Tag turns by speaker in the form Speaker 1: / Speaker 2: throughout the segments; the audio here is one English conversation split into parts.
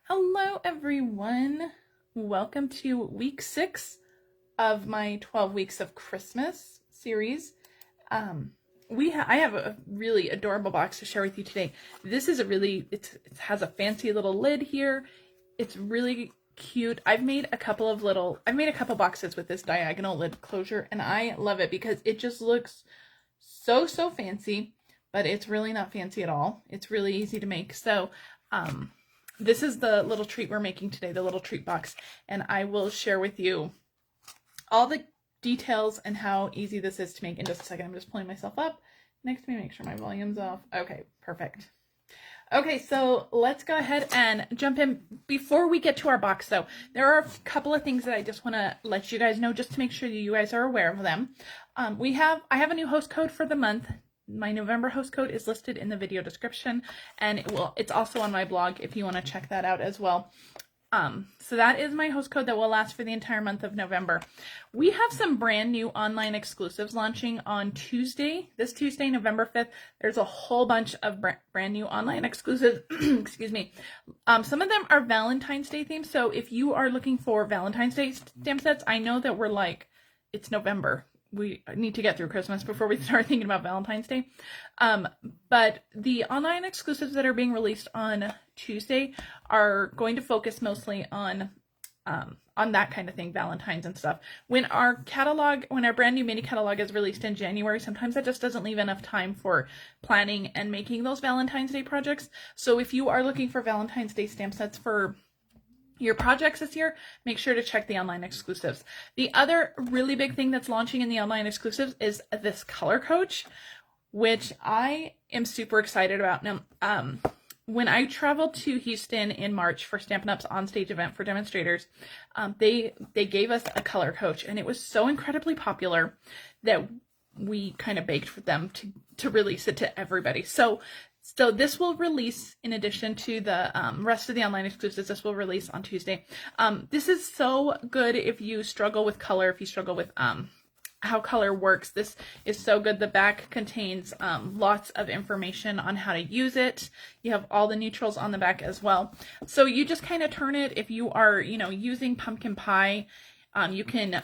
Speaker 1: Hello everyone. Welcome to week 6 of my 12 weeks of Christmas series. I have a really adorable box to share with you today. This is it has a fancy little lid here. It's really cute. I've made a couple boxes with this diagonal lid closure, and I love it because it just looks so fancy, but it's really not fancy at all. It's really easy to make. So, this is the little treat we're making today, the little treat box, and I will share with you all the details and how easy this is to make in just a second. I'm just pulling myself up next to me, make sure my volume's off. Okay, perfect. Okay, so let's go ahead and jump in. Before we get to our box, though, there are a couple of things that I just want to let you guys know, just to make sure you guys are aware of them. I have a new host code for the month. My November host code is listed in the video description, and it's also on my blog if you want to check that out as well. So that is my host code that will last for the entire month of November. We have some brand new online exclusives launching on Tuesday, this Tuesday, November 5th. There's a whole bunch of brand new online exclusives. Excuse me. Some of them are Valentine's Day themed. So if you are looking for Valentine's Day stamp sets, I know that it's November. We need to get through Christmas before we start thinking about Valentine's Day. But the online exclusives that are being released on Tuesday are going to focus mostly on that kind of thing, Valentine's and stuff. When our brand new mini catalog is released in January, sometimes that just doesn't leave enough time for planning and making those Valentine's Day projects. So if you are looking for Valentine's Day stamp sets for your projects this year, make sure to check the online exclusives. The other really big thing that's launching in the online exclusives is this color coach, which I am super excited about. Now, when I traveled to Houston in March for Stampin' Up's onstage event for demonstrators, they gave us a color coach, and it was so incredibly popular that we kind of begged for them to release it to everybody. So this will release, in addition to the rest of the online exclusives, this will release on Tuesday. This is so good if you struggle with color, if you struggle with how color works. This is so good. The back contains lots of information on how to use it. You have all the neutrals on the back as well. So you just kind of turn it. If you are, using pumpkin pie, you can,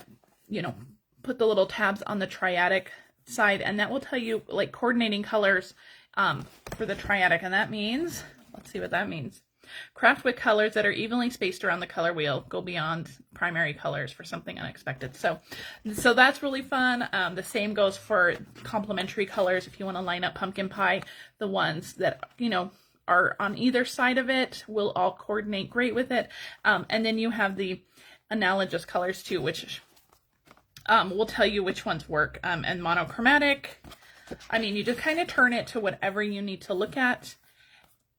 Speaker 1: put the little tabs on the triadic side, and that will tell you like coordinating colors for the triadic, and that means, let's see what that means. Craft with colors that are evenly spaced around the color wheel. Go beyond primary colors for something unexpected. So that's really fun. The same goes for complementary colors. If you want to line up pumpkin pie, the ones that, are on either side of it will all coordinate great with it. And then you have the analogous colors too, which will tell you which ones work. And monochromatic. I mean, you just kind of turn it to whatever you need to look at.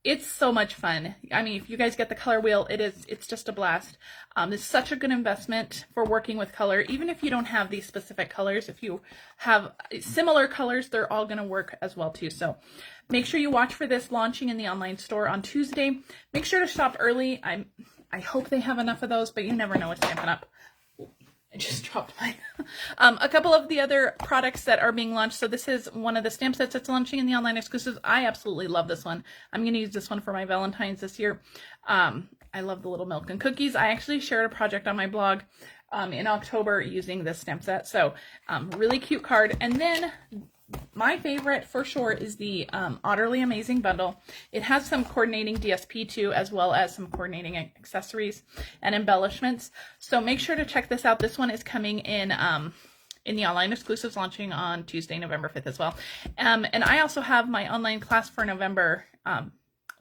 Speaker 1: It's so much fun. I mean, if you guys get the color wheel, it's just a blast. It's such a good investment for working with color. Even if you don't have these specific colors, if you have similar colors, they're all going to work as well too. So make sure you watch for this launching in the online store on Tuesday. Make sure to shop early. I hope they have enough of those, but you never know with Stampin' Up. I just dropped mine. A couple of the other products that are being launched. So this is one of the stamp sets that's launching in the online exclusives. I absolutely love this one. I'm going to use this one for my Valentine's this year. I love the little milk and cookies. I actually shared a project on my blog in October using this stamp set. So really cute card. And then my favorite for sure is the Utterly Amazing bundle. It has some coordinating DSP too, as well as some coordinating accessories and embellishments. So make sure to check this out. This one is coming in the online exclusives, launching on Tuesday, November 5th as well. And I also have my online class for November.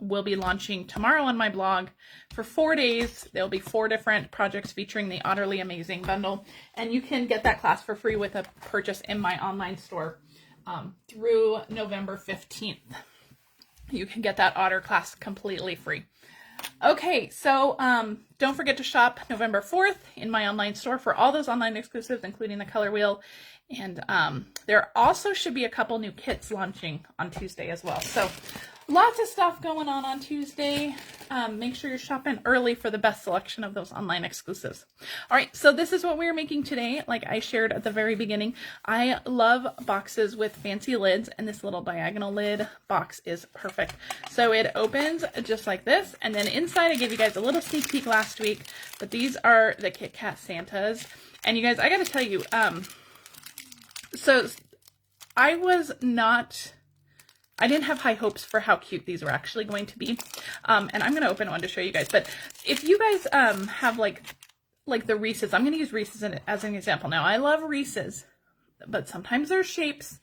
Speaker 1: Will be launching tomorrow on my blog for 4 days. There'll be 4 different projects featuring the Utterly Amazing bundle, and you can get that class for free with a purchase in my online store. Through November 15th. You can get that Otter class completely free. Okay, so don't forget to shop November 4th in my online store for all those online exclusives, including the color wheel. And there also should be a couple new kits launching on Tuesday as well. So lots of stuff going on Tuesday. make sure you're shopping early for the best selection of those online exclusives. All right, so this is what we're making today. Like I shared at the very beginning, I love boxes with fancy lids, and this little diagonal lid box is perfect. So it opens just like this, and then inside I gave you guys a little sneak peek last week, but these are the Kit Kat Santas. And you guys, I gotta tell you, so I didn't have high hopes for how cute these were actually going to be. And I'm going to open one to show you guys. But if you guys have like the Reese's, I'm going to use Reese's as an example. Now, I love Reese's, but sometimes their shapes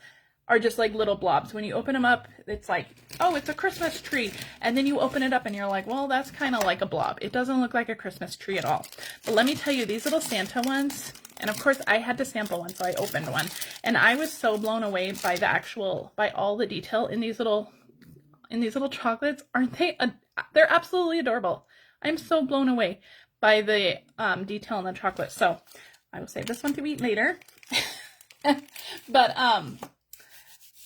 Speaker 1: are just like little blobs. When you open them up, it's like, oh, it's a Christmas tree. And then you open it up and you're like, well, that's kind of like a blob. It doesn't look like a Christmas tree at all. But let me tell you, these little Santa ones, and of course I had to sample one, so I opened one. And I was so blown away by by all the detail in these little chocolates. Aren't they? They're absolutely adorable. I'm so blown away by the detail in the chocolate. So I will save this one to eat later. But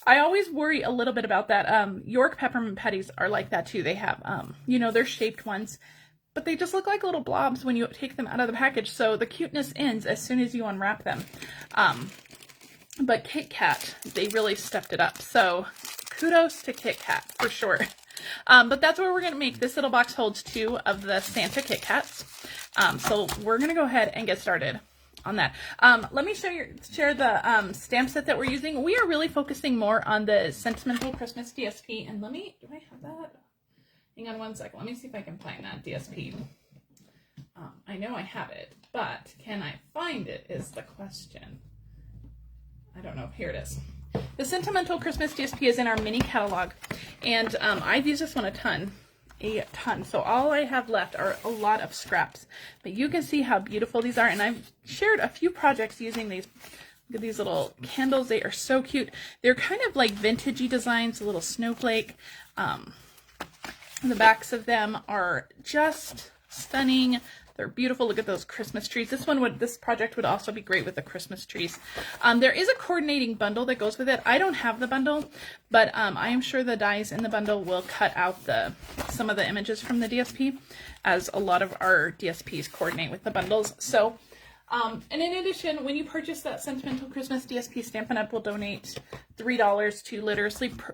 Speaker 1: I always worry a little bit about that. York peppermint patties are like that too. They have, you know, they're shaped ones, but they just look like little blobs when you take them out of the package. So the cuteness ends as soon as you unwrap them. But Kit Kat, they really stepped it up. So kudos to Kit Kat for sure. But that's what we're going to make. This little box holds 2 of the Santa Kit Kats. So we're going to go ahead and get started on that. Let me share the stamp set that we're using. We are really focusing more on the Sentimental Christmas DSP. And do I have that? Hang on one second. Let me see if I can find that DSP. I know I have it, but can I find it is the question. I don't know. Here it is. The Sentimental Christmas DSP is in our mini catalog, and I've used this one a ton. So all I have left are a lot of scraps, but you can see how beautiful these are. And I've shared a few projects using these. Look at these little candles. They are so cute. They're kind of like vintagey designs, a little snowflake. The backs of them are just stunning. They're beautiful. Look at those Christmas trees. This project would also be great with the Christmas trees. There is a coordinating bundle that goes with it. I don't have the bundle, but I am sure the dies in the bundle will cut out some of the images from the DSP, as a lot of our DSPs coordinate with the bundles. So, and in addition, when you purchase that Sentimental Christmas DSP, Stampin' Up! Will donate $3 to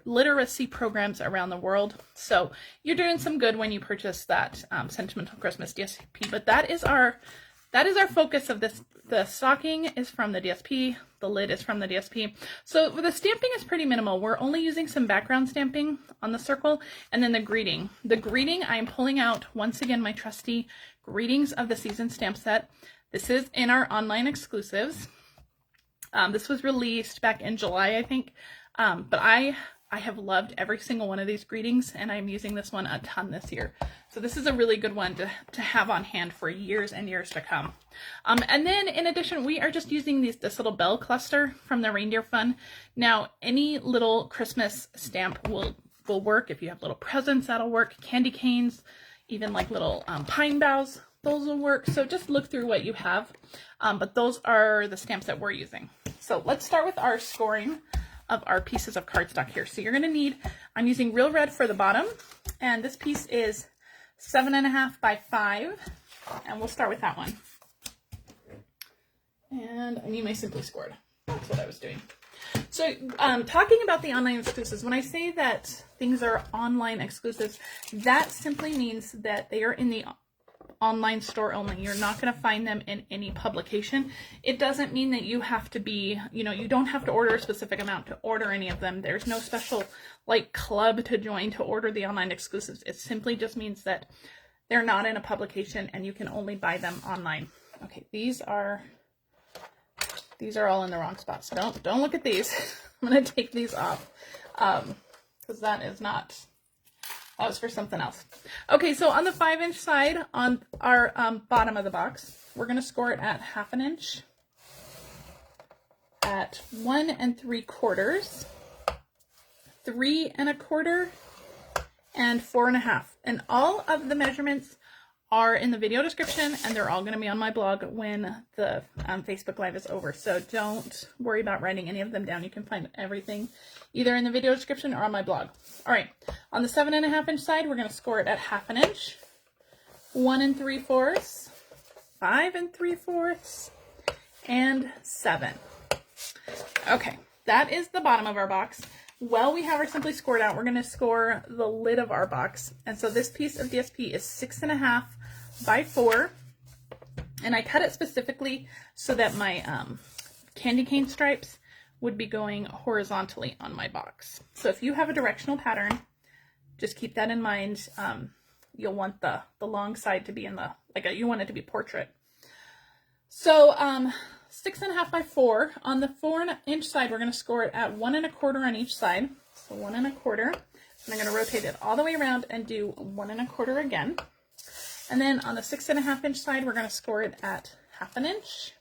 Speaker 1: literacy programs around the world. So you're doing some good when you purchase that Sentimental Christmas DSP. But that is our focus of this. The stocking is from the DSP. The lid is from the DSP. So the stamping is pretty minimal. We're only using some background stamping on the circle, and then the greeting. The greeting, I am pulling out once again my trusty Greetings of the Season stamp set. This is in our online exclusives. This was released back in July, I think. But I have loved every single one of these greetings, and I'm using this one a ton this year. So this is a really good one to have on hand for years and years to come. And then in addition, we are just using this little bell cluster from the Reindeer Fun. Now, any little Christmas stamp will work. If you have little presents, that'll work. Candy canes, even like little pine boughs, those will work. So just look through what you have. But those are the stamps that we're using. So let's start with our scoring of our pieces of cardstock here. So you're going to need, I'm using Real Red for the bottom, and this piece is 7.5 by 5, and we'll start with that one. And I need my Simply Scored. That's what I was doing. So talking about the online exclusives, when I say that things are online exclusives, that simply means that they are in the online store only. You're not going to find them in any publication. It doesn't mean that you have to be, you don't have to order a specific amount to order any of them. There's no special like club to join to order the online exclusives. It simply just means that they're not in a publication and you can only buy them online. Okay, these are all in the wrong spots. Don't look at these. I'm going to take these off because that was for something else. Okay, so on the 5-inch side, on our bottom of the box, we're going to score it at 1/2 inch, at 1 3/4, 3 1/4, and 4 1/2. And all of the measurements are in the video description, and they're all going to be on my blog when the Facebook Live is over. So don't worry about writing any of them down. You can find everything either in the video description or on my blog. All right, on the 7.5 inch side, we're going to score it at 1/2 inch, 1 3/4, 5 3/4, and 7. Okay, that is the bottom of our box. Well, we have our simply scored out. We're going to score the lid of our box. And so this piece of DSP is 6.5 by 4. And I cut it specifically so that my candy cane stripes would be going horizontally on my box. So if you have a directional pattern, just keep that in mind. You'll want the long side to be in the, you want it to be portrait. So 6.5 by 4. On the 4-inch side, we're going to score it at 1 1/4 on each side. So 1 1/4. And I'm going to rotate it all the way around and do 1 1/4 again. And then on the 6.5 inch side, we're going to score it at 1/2 inch,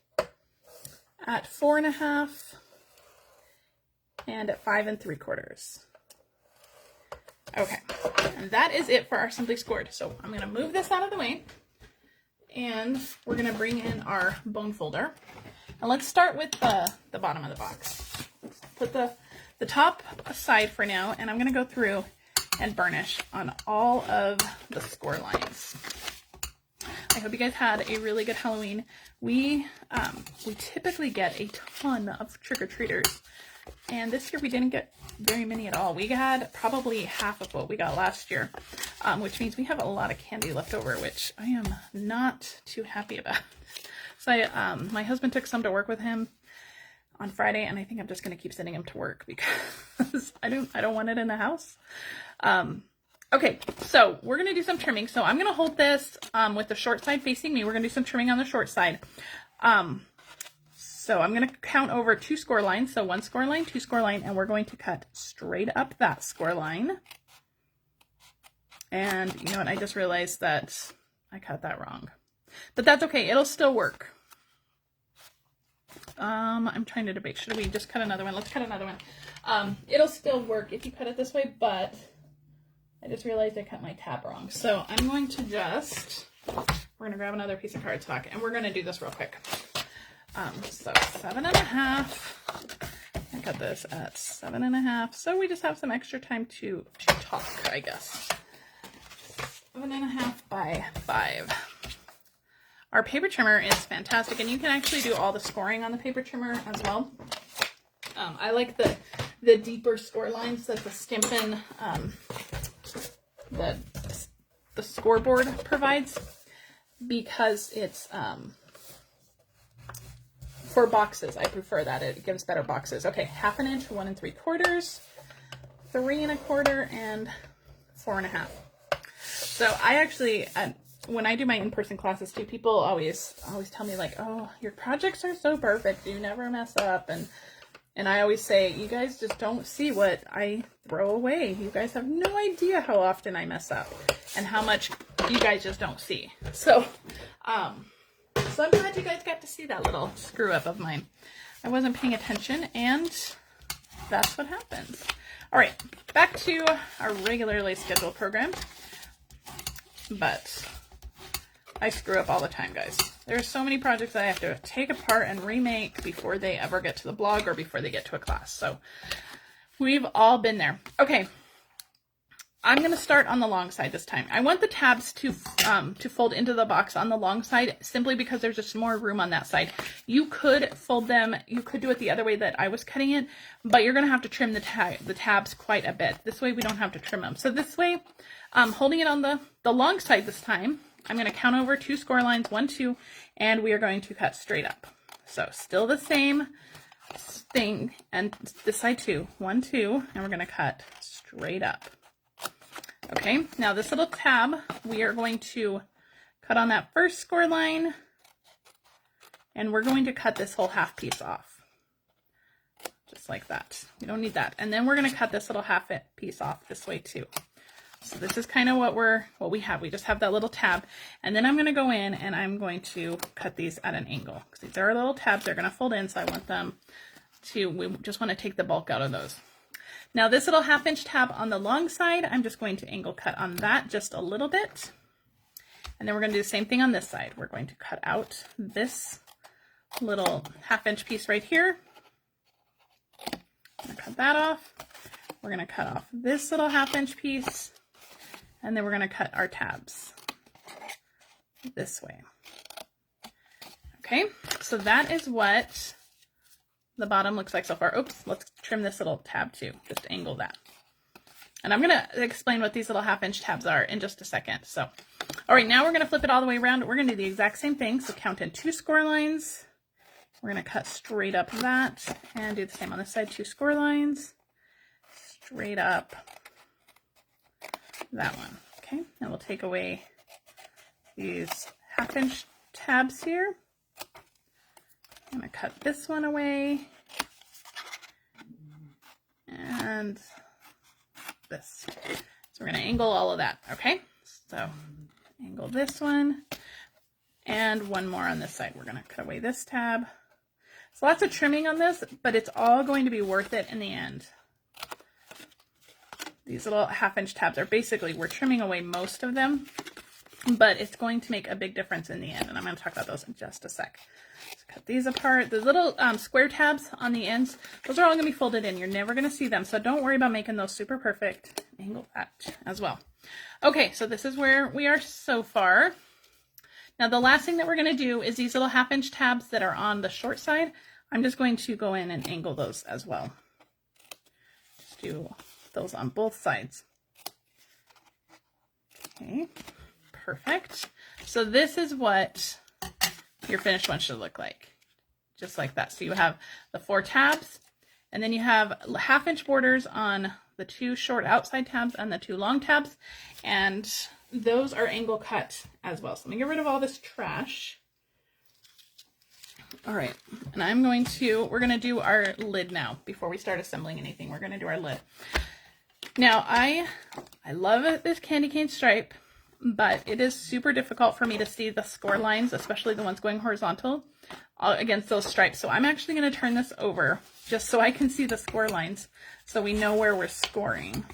Speaker 1: at 4.5, and at 5 3/4. Okay, and that is it for our simply scored. So I'm going to move this out of the way, and we're going to bring in our bone folder. And let's start with the bottom of the box. Let's put the top aside for now, and I'm going to go through and burnish on all of the score lines. I hope you guys had a really good Halloween. We typically get a ton of trick-or-treaters, and this year we didn't get very many at all. We got probably half of what we got last year, which means we have a lot of candy left over, which I am not too happy about. So my husband took some to work with him on Friday, and I think I'm just going to keep sending him to work because I don't want it in the house. Okay, so we're going to do some trimming. So I'm going to hold this with the short side facing me. We're going to do some trimming on the short side. So I'm going to count over 2 score lines. So 1 score line, 2 score line, and we're going to cut straight up that score line. And you know what? I just realized that I cut that wrong. But that's okay. It'll still work. I'm trying to debate. Should we just cut another one? Let's cut another one. It'll still work if you cut it this way, but I just realized I cut my tab wrong. So I'm going to we're going to grab another piece of cardstock, and we're going to do this real quick. So 7.5. I cut this at 7.5. So we just have some extra time to talk, I guess. 7.5 by 5. Our paper trimmer is fantastic, and you can actually do all the scoring on the paper trimmer as well. I like the deeper score lines that the Stampin' the scoreboard provides, because it's for boxes. I prefer that. It gives better boxes. Okay, 1/2 inch, 1 3/4, 3 1/4, and 4.5. So I actually, when I do my in-person classes too, people always tell me like, oh, your projects are so perfect, you never mess up, and I always say, you guys just don't see what I throw away. You guys have no idea how often I mess up and how much you guys just don't see. So I'm glad you guys got to see that little screw up of mine. I wasn't paying attention, and that's what happens. All right, back to our regularly scheduled program. But I screw up all the time, guys. There are so many projects that I have to take apart and remake before they ever get to the blog or before they get to a class. So we've all been there. Okay, I'm going to start on the long side this time. I want the tabs to fold into the box on the long side, simply because there's just more room on that side. You could fold them, you could do it the other way that I was cutting it, but you're going to have to trim the tabs quite a bit. This way we don't have to trim them. So this way, holding it on the long side this time, I'm going to count over 2 score lines, 1, 2, and we are going to cut straight up. So still the same thing, and this side too, 1, 2, and we're going to cut straight up. Okay, now this little tab, we are going to cut on that first score line, and we're going to cut this whole half piece off. Just like that. We don't need that. And then we're going to cut this little half piece off this way too. So this is kind of what we have. We just have that little tab, and then I'm going to go in and I'm going to cut these at an angle, because these are little tabs. They're going to fold in, so I want them to, we just want to take the bulk out of those. Now this little 1/2 inch tab on the long side, I'm just going to angle cut on that just a little bit. And then we're going to do the same thing on this side. We're going to cut out this little 1/2 inch piece right here. I'm going to cut that off. We're going to cut off this little 1/2 inch piece. And then we're going to cut our tabs this way. Okay, so that is what the bottom looks like so far. Oops, let's trim this little tab too, just angle that. And I'm gonna explain what these little 1/2 inch tabs are in just a second. So, all right, now we're gonna flip it all the way around. We're gonna do the exact same thing. So count in 2 score lines. We're gonna cut straight up that and do the same on this side, 2 score lines, straight up that one. Okay, and we'll take away these 1/2 inch tabs here. I'm going to cut this one away and this. So we're going to angle all of that, okay? So angle this one and one more on this side. We're going to cut away this tab. So lots of trimming on this, but it's all going to be worth it in the end. These little 1/2 inch tabs are basically, we're trimming away most of them, but it's going to make a big difference in the end. And I'm going to talk about those in just a sec. So cut these apart. The little square tabs on the ends, those are all going to be folded in. You're never going to see them, so don't worry about making those super perfect. Angle that as well. Okay, so this is where we are so far. Now the last thing that we're going to do is these little 1/2 inch tabs that are on the short side. I'm just going to go in and angle those as well. Just do those on both sides. Okay, perfect. So this is what your finished one should look like, just like that. So you have the 4 tabs, and then you have 1/2 inch borders on the 2 short outside tabs and the 2 long tabs, and those are angle cut as well. So let me get rid of all this trash. All right, and we're going to do our lid now. Before we start assembling anything, we're going to do our lid. Now, I love this candy cane stripe, but it is super difficult for me to see the score lines, especially the ones going horizontal, against those stripes. So I'm actually going to turn this over just so I can see the score lines, so we know where we're scoring,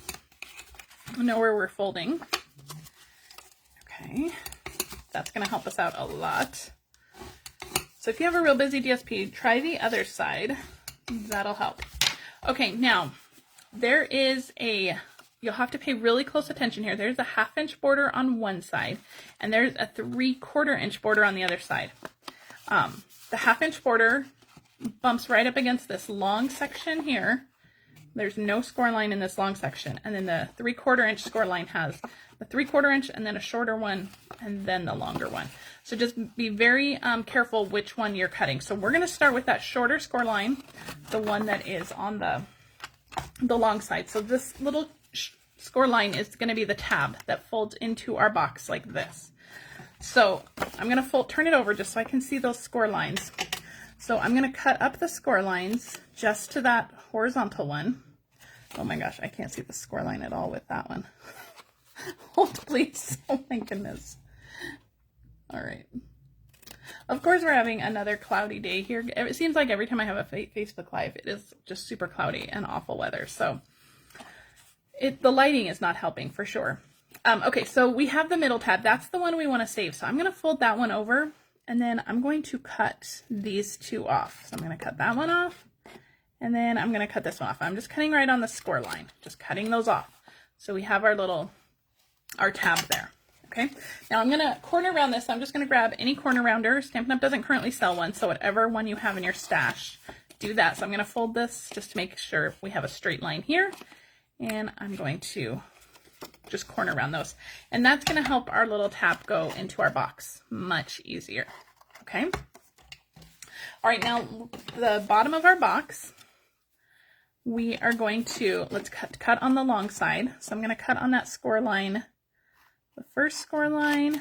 Speaker 1: we know where we're folding. Okay, that's going to help us out a lot. So if you have a real busy DSP, try the other side. That'll help. Okay, now there is you'll have to pay really close attention here. There's a 1/2 inch border on one side, and there's a 3/4 inch border on the other side. The 1/2 inch border bumps right up against this long section here. There's no score line in this long section. And then the 3/4 inch score line has the 3/4 inch and then a shorter one and then the longer one. So just be very careful which one you're cutting. So we're going to start with that shorter score line, the one that is on the long side. So this little score line is going to be the tab that folds into our box like this. So I'm going to turn it over just so I can see those score lines. So I'm going to cut up the score lines just to that horizontal one. Oh my gosh, I can't see the score line at all with that one. Hold please. Oh my goodness. All right. Of course, we're having another cloudy day here. It seems like every time I have a Facebook Live, it is just super cloudy and awful weather. So the lighting is not helping for sure. Okay, so we have the middle tab. That's the one we want to save. So I'm going to fold that one over, and then I'm going to cut these 2 off. So I'm going to cut that one off, and then I'm going to cut this one off. I'm just cutting right on the score line, just cutting those off. So we have our tab there. Okay, now I'm going to corner round this. So I'm just going to grab any corner rounder. Stampin' Up! Doesn't currently sell one, so whatever one you have in your stash, do that. So I'm going to fold this just to make sure we have a straight line here, and I'm going to just corner around those. And that's going to help our little tab go into our box much easier. Okay. All right, now the bottom of our box, we are going to, let's cut on the long side. So I'm going to cut on that score line, the first score line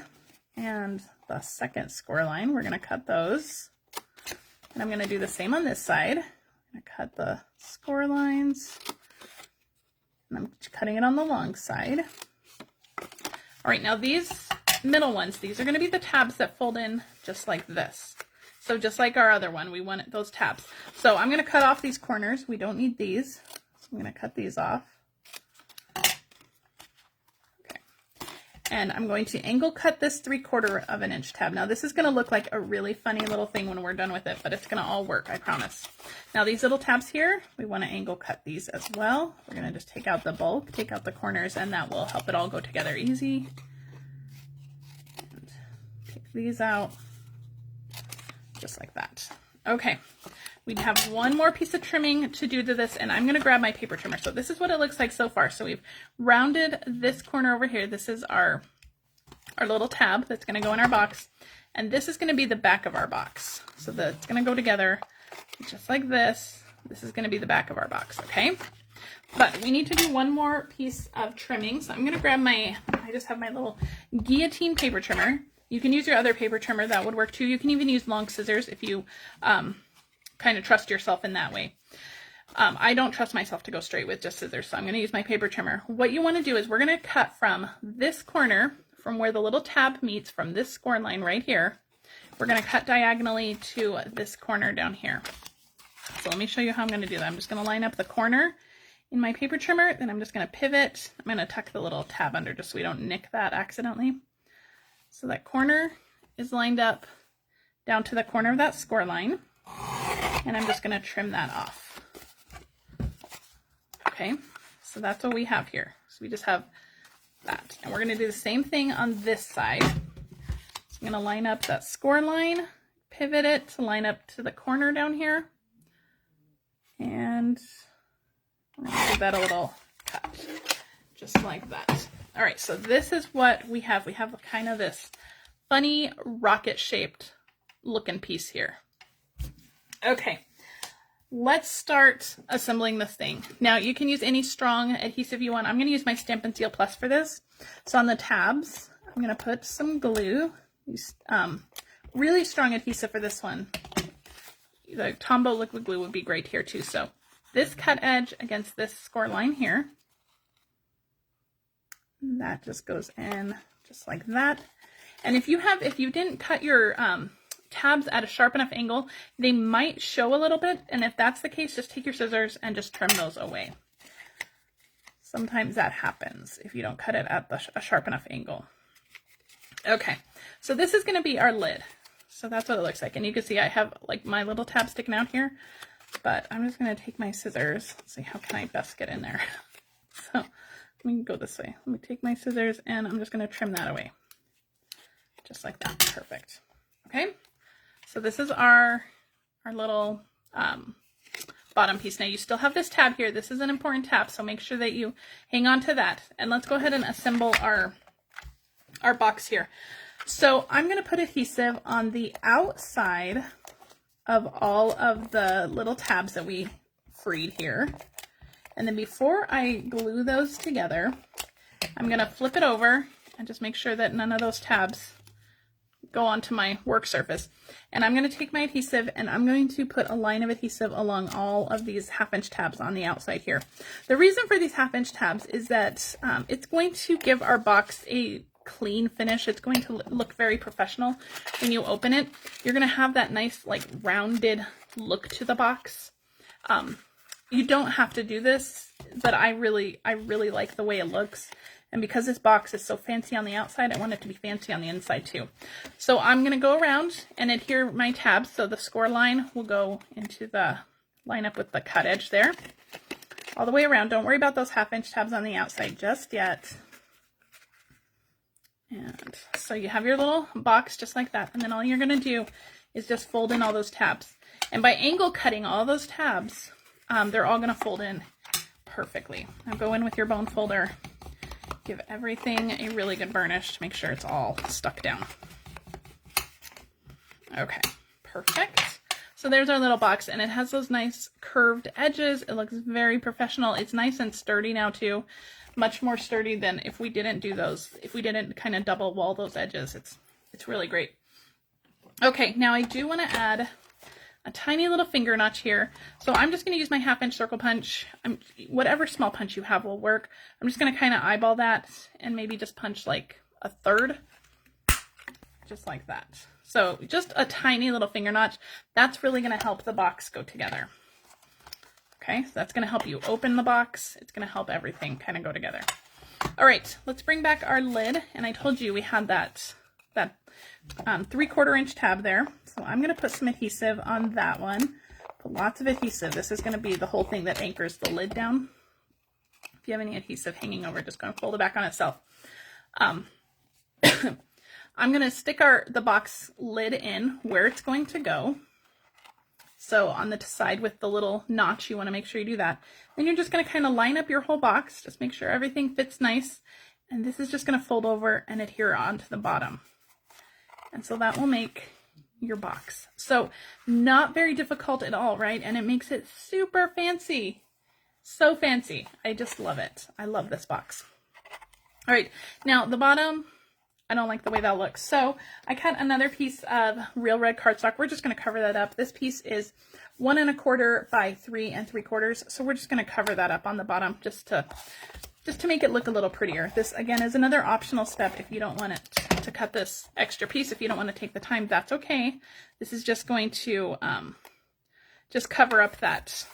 Speaker 1: and the second score line. We're going to cut those. And I'm going to do the same on this side. I'm going to cut the score lines. And I'm cutting it on the long side. All right, now these middle ones, these are going to be the tabs that fold in just like this. So just like our other one, we want those tabs. So I'm going to cut off these corners. We don't need these. So I'm going to cut these off. Okay. And I'm going to angle cut this 3/4 of an inch tab. Now this is going to look like a really funny little thing when we're done with it, but it's going to all work, I promise. Now these little tabs here, we want to angle cut these as well. We're going to just take out the bulk, take out the corners, and that will help it all go together easy. And take these out, just like that. Okay, we have one more piece of trimming to do to this, and I'm going to grab my paper trimmer. So this is what it looks like so far. So we've rounded this corner over here. This is our little tab that's going to go in our box, and this is going to be the back of our box. So that's going to go together just like this. This is going to be the back of our box, okay? But we need to do one more piece of trimming. So I'm going to grab I just have my little guillotine paper trimmer. You can use your other paper trimmer, that would work too. You can even use long scissors if you kind of trust yourself in that way. I don't trust myself to go straight with just scissors, so I'm going to use my paper trimmer. What you want to do is we're going to cut from this corner, from where the little tab meets, from this score line right here. We're going to cut diagonally to this corner down here. So let me show you how I'm going to do that. I'm just going to line up the corner in my paper trimmer, then I'm just going to pivot. I'm going to tuck the little tab under just so we don't nick that accidentally. So that corner is lined up down to the corner of that score line, and I'm just going to trim that off. Okay, so that's what we have here. So we just have that, and we're going to do the same thing on this side. So I'm going to line up that score line, pivot it to line up to the corner down here, and I'm going to give that a little cut, just like that. All right, so this is what we have. We have kind of this funny rocket-shaped looking piece here. Okay, let's start assembling this thing. Now, you can use any strong adhesive you want. I'm going to use my Stampin Seal Plus for this. So on the tabs, I'm going to put some glue. Use really strong adhesive for this one. The Tombow liquid glue would be great here too. So this cut edge against this score line here. That just goes in just like that. And if you didn't cut your tabs at a sharp enough angle, they might show a little bit. And if that's the case, just take your scissors and just trim those away. Sometimes that happens if you don't cut it at a sharp enough angle. Okay, so this is going to be our lid. So that's what it looks like. And you can see I have like my little tab sticking out here, but I'm just going to take my scissors. Let's see, how can I best get in there? So let me go this way. Let me take my scissors and I'm just going to trim that away. Just like that. Perfect. Okay. So this is our little bottom piece. Now you still have this tab here. This is an important tab, so make sure that you hang on to that. And let's go ahead and assemble our box here. So I'm going to put adhesive on the outside of all of the little tabs that we freed here. And then before I glue those together, I'm going to flip it over and just make sure that none of those tabs go onto my work surface. And I'm going to take my adhesive and I'm going to put a line of adhesive along all of these 1/2" tabs on the outside here. The reason for these 1/2" tabs is that it's going to give our box a clean finish. It's going to look very professional when you open it. You're going to have that nice like rounded look to the box. You don't have to do this, but I really like the way it looks. And because this box is so fancy on the outside, I want it to be fancy on the inside too. So I'm going to go around and adhere my tabs. So the score line will go into the line up with the cut edge there. All the way around. Don't worry about those 1/2" tabs on the outside just yet. And so you have your little box just like that. And then all you're going to do is just fold in all those tabs. And by angle cutting all those tabs, they're all going to fold in perfectly. Now go in with your bone folder. Give everything a really good burnish to make sure it's all stuck down. Okay, perfect. So there's our little box, and it has those nice curved edges. It looks very professional. It's nice and sturdy now too. Much more sturdy than if we didn't do those, if we didn't kind of double wall those edges. It's really great. Okay, now I do want to add a tiny little finger notch here. So I'm just going to use my 1/2" circle punch. Whatever small punch you have will work. I'm just going to kind of eyeball that and maybe just punch like a 1/3, just like that. So just a tiny little finger notch. That's really going to help the box go together. Okay, so that's going to help you open the box. It's going to help everything kind of go together. All right, let's bring back our lid. And I told you we had that 3/4 inch tab there. So I'm going to put some adhesive on that one. Put lots of adhesive. This is going to be the whole thing that anchors the lid down. If you have any adhesive hanging over, just going to fold it back on itself. I'm going to stick the box lid in where it's going to go. So on the side with the little notch, you want to make sure you do that. Then you're just going to kind of line up your whole box. Just make sure everything fits nice. And this is just going to fold over and adhere onto the bottom. And so that will make your box. So not very difficult at all, right? And it makes it super fancy. So fancy. I just love it. I love this box. All right, now the bottom, I don't like the way that looks. So I cut another piece of real red cardstock. We're just going to cover that up. This piece is 1 1/4 by 3 3/4. So we're just going to cover that up on the bottom just to make it look a little prettier. This again is another optional step if you don't want it to cut this extra piece. If you don't want to take the time, that's okay. This is just going to just cover up that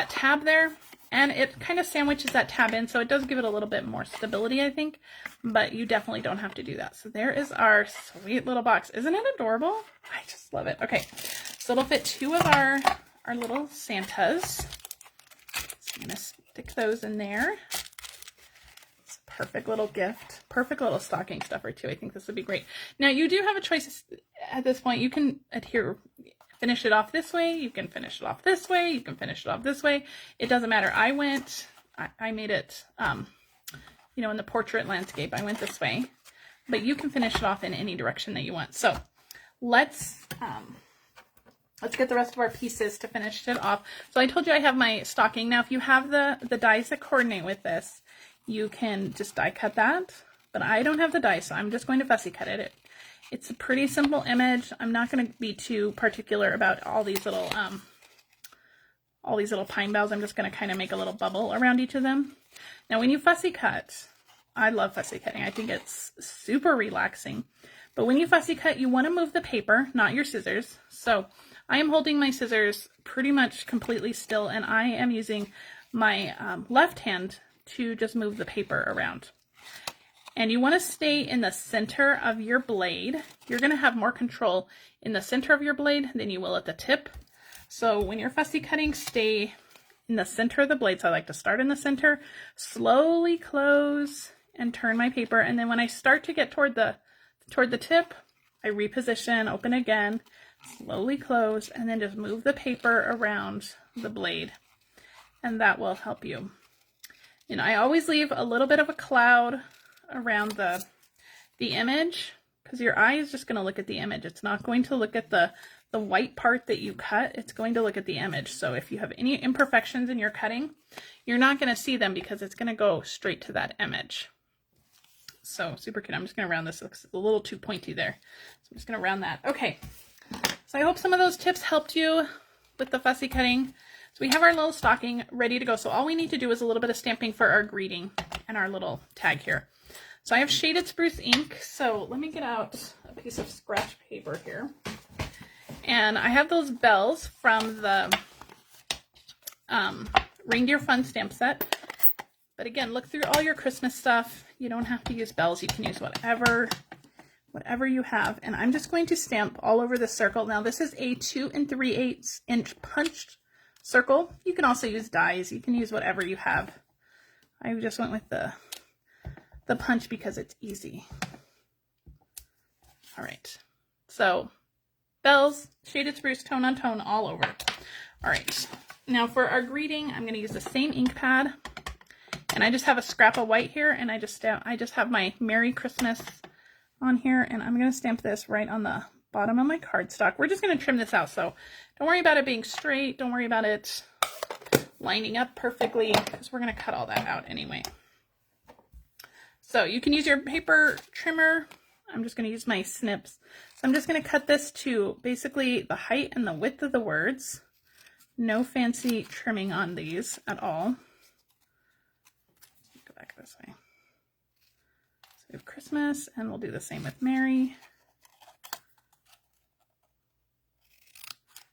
Speaker 1: tab there. And it kind of sandwiches that tab in, so it does give it a little bit more stability, I think. But you definitely don't have to do that. So there is our sweet little box. Isn't it adorable? I just love it. Okay, so it'll fit 2 of our little Santas. So I'm going to stick those in there. It's a perfect little gift. Perfect little stocking stuffer, too. I think this would be great. Now, you do have a choice at this point. You can finish it off this way, you can finish it off this way, you can finish it off this way. It doesn't matter. I made it, you know, in the portrait landscape, I went this way, but you can finish it off in any direction that you want. So let's get the rest of our pieces to finish it off. So I told you I have my stocking. Now, if you have the dies that coordinate with this, you can just die cut that, but I don't have the die, so I'm just going to fussy cut it. It's a pretty simple image. I'm not going to be too particular about all these little pine boughs. I'm just going to kind of make a little bubble around each of them. Now, when you fussy cut, I love fussy cutting. I think it's super relaxing. But when you fussy cut, you want to move the paper, not your scissors. So I am holding my scissors pretty much completely still, and I am using my left hand to just move the paper around. And you want to stay in the center of your blade. You're going to have more control in the center of your blade than you will at the tip. So when you're fussy cutting, stay in the center of the blade. So I like to start in the center, slowly close and turn my paper. And then when I start to get toward the tip, I reposition, open again, slowly close, and then just move the paper around the blade. And that will help you. You know, I always leave a little bit of a cloud around the image, because your eye is just going to look at the image. It's not going to look at the white part that you cut. It's going to look at the image. So if you have any imperfections in your cutting, you're not going to see them because it's going to go straight to that image. So super cute. I'm just going to round this. It looks a little too pointy there. So I'm just going to round that. Okay. So I hope some of those tips helped you with the fussy cutting. So we have our little stocking ready to go. So all we need to do is a little bit of stamping for our greeting and our little tag here. So I have shaded spruce ink. So let me get out a piece of scratch paper here. And I have those bells from the Reindeer Fun stamp set. But again, look through all your Christmas stuff. You don't have to use bells. You can use whatever you have. And I'm just going to stamp all over the circle. Now this is a 2 3/8 inch punched circle. You can also use dies. You can use whatever you have. I just went with the punch because it's easy. All right. So bells, shaded spruce, tone on tone all over. All right. Now for our greeting, I'm going to use the same ink pad. And I just have a scrap of white here, and I just have my Merry Christmas on here, and I'm going to stamp this right on the bottom of my cardstock. We're just going to trim this out, so don't worry about it being straight. Don't worry about it lining up perfectly, because we're going to cut all that out anyway. So you can use your paper trimmer. I'm just going to use my snips. So I'm just going to cut this to basically the height and the width of the words. No fancy trimming on these at all. Go back this way. So we have Christmas, and we'll do the same with Merry.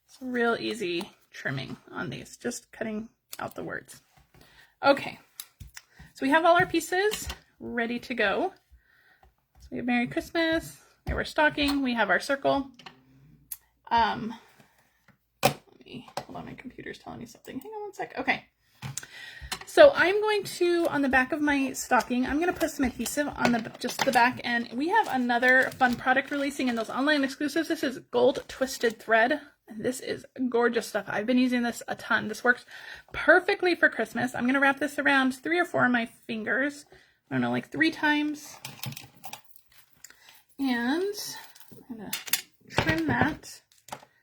Speaker 1: It's real easy trimming on these, just cutting out the words. Okay, So we have all our pieces ready to go. So we have Merry Christmas, we have our stocking, we have our circle. Hold on, my computer's telling me something. Hang on one sec. Okay. So I'm going to, on the back of my stocking, I'm going to put some adhesive on just the back, and we have another fun product releasing in those online exclusives. This is gold twisted thread. This is gorgeous stuff. I've been using this a ton. This works perfectly for Christmas. I'm going to wrap this around 3 or 4 of my fingers. I don't know, like 3 times. And I'm going to trim that.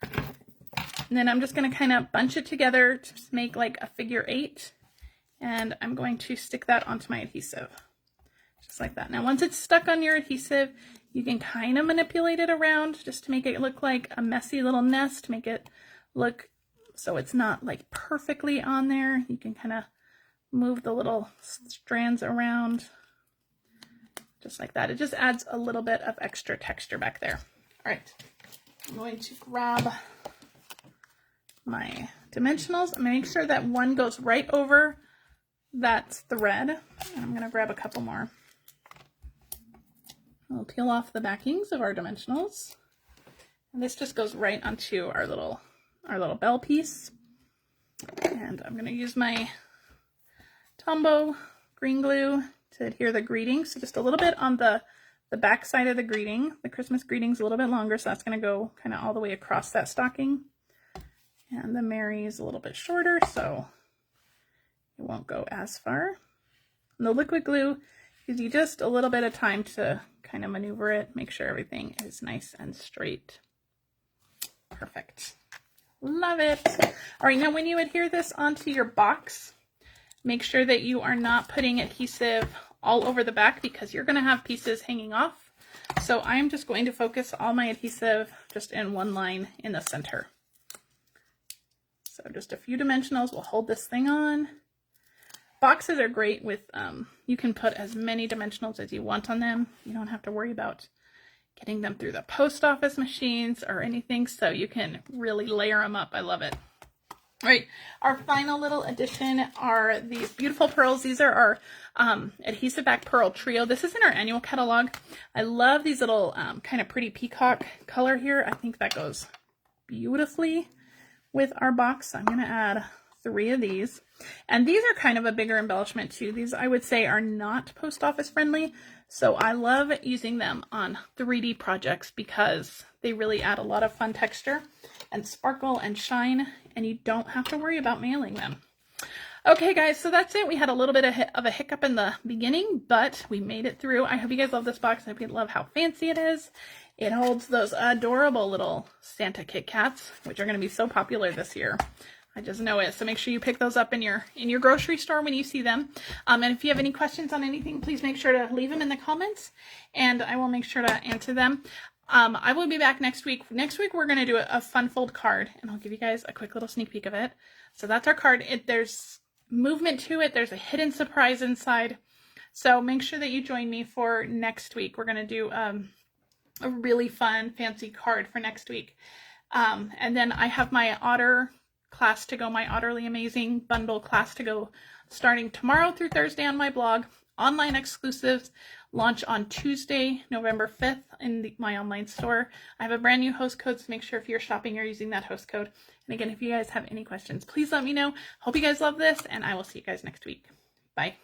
Speaker 1: And then I'm just going to kind of bunch it together to make like a figure 8. And I'm going to stick that onto my adhesive, just like that. Now, once it's stuck on your adhesive, you can kind of manipulate it around just to make it look like a messy little nest, make it look so it's not like perfectly on there. You can kind of move the little strands around just like that. It just adds a little bit of extra texture back there. All right, I'm going to grab my dimensionals. I'm going to make sure that one goes right over that thread. And I'm going to grab a couple more. We'll peel off the backings of our dimensionals. And this just goes right onto our little bell piece. And I'm going to use my Tombow green glue to adhere the greeting. So just a little bit on the back side of the greeting. The Christmas greeting's a little bit longer, so that's going to go kind of all the way across that stocking. And the Merry is a little bit shorter, so it won't go as far. And the liquid glue gives you just a little bit of time to kind of maneuver it, make sure everything is nice and straight. Perfect. Love it. All right, now when you adhere this onto your box, make sure that you are not putting adhesive all over the back because you're going to have pieces hanging off. So I'm just going to focus all my adhesive just in one line in the center. So just a few dimensionals will hold this thing on. Boxes are great with, you can put as many dimensionals as you want on them. You don't have to worry about getting them through the post office machines or anything, so you can really layer them up. I love it. All right, our final little addition are these beautiful pearls. These are our adhesive back pearl trio. This is in our annual catalog. I love these little kind of pretty peacock color here. I think that goes beautifully with our box. I'm going to add 3 of these. And these are kind of a bigger embellishment too. These I would say are not post office friendly. So I love using them on 3D projects because they really add a lot of fun texture and sparkle and shine, and you don't have to worry about mailing them. Okay guys, so that's it. We had a little bit of a hiccup in the beginning, but we made it through. I hope you guys love this box. I hope you love how fancy it is. It holds those adorable little Santa Kit Kats, which are going to be so popular this year. I just know it. So make sure you pick those up in your grocery store when you see them. And if you have any questions on anything, please make sure to leave them in the comments and I will make sure to answer them. I will be back next week. Next week, we're going to do a fun fold card and I'll give you guys a quick little sneak peek of it. So that's our card. There's movement to it. There's a hidden surprise inside. So make sure that you join me for next week. We're going to do a really fun, fancy card for next week. And then I have my Otter class to go, my Otterly Amazing bundle class to go, starting tomorrow through Thursday on my blog. Online exclusives launch on Tuesday, November 5th in my online store. I have a brand new host code, so make sure if you're shopping, you're using that host code. And again, if you guys have any questions, please let me know. Hope you guys love this, and I will see you guys next week. Bye.